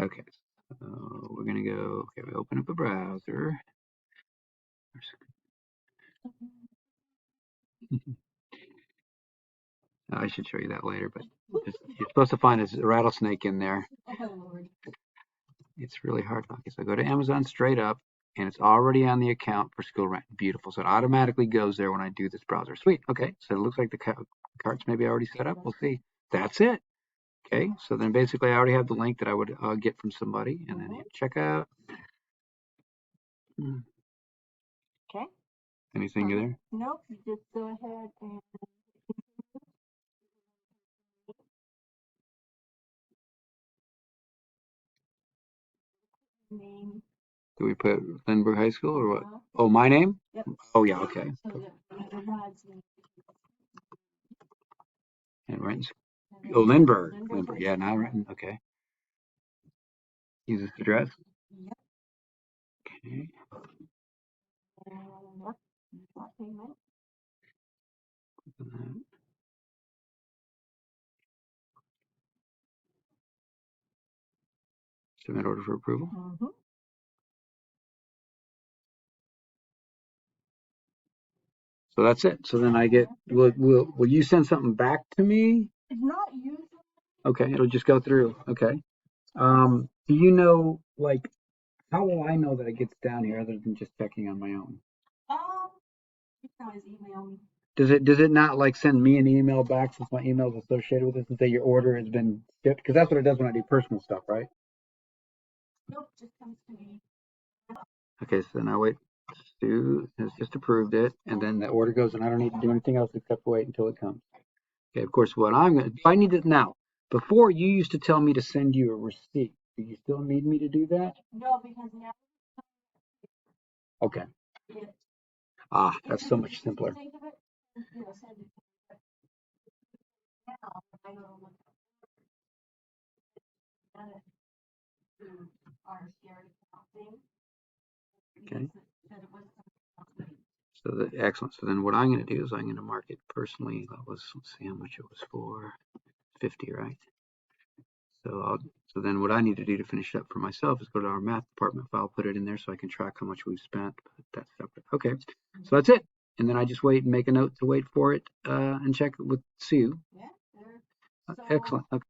Okay, so we're gonna go, okay, we open up a browser. I should show you that later, but you're supposed to find a rattlesnake in there. It's really hard. Okay, so I go to Amazon straight up, and it's already on the account for School Rent. Beautiful. So it automatically goes there when I do this browser. Sweet. Okay, so it looks like the cart's maybe already set up. We'll see. That's it. Okay, so then basically I already have the link that I would get from somebody, and then hit checkout. Okay. Anything there? Nope. You just go ahead and name. Do we put Lindbergh High School or what? Oh, my name? Yep. Oh, yeah, okay. So that it has And Renton. Oh, Lindbergh. Lindbergh. Yeah, now Renton. Okay. Use this address. Yep. Okay. Payment. Submit order for approval. Mm-hmm. So that's it. So then I get, will you send something back to me? It's not usually. Okay, it'll just go through. Okay. Do you know, like, how will I know that it gets down here other than just checking on my own? You can always email me. Does it not like send me an email back since my email is associated with this and say your order has been shipped? Because that's what it does when I do personal stuff, right? Nope, just comes to me. Okay, so then I wait. Stu has just approved it, and then the order goes, and I don't need to do anything else except wait until it comes. Okay, of course, what I'm gonna do, I need it now. Before you used to tell me to send you a receipt. Do you still need me to do that? No, because now. Okay. Yeah. Ah, that's so much simpler. Think of it, you know, send it now. I don't know what to our shared thing. Okay. That it was So excellent. So then what I'm going to do is I'm going to mark it personally. That was, let's see how much it was for. 50, right? So then what I need to do to finish up for myself is go to our math department file, put it in there so I can track how much we've spent. Put that separate. Okay, so that's it. And then I just wait and make a note to wait for it and check it with Sue. Yeah. Excellent. Okay.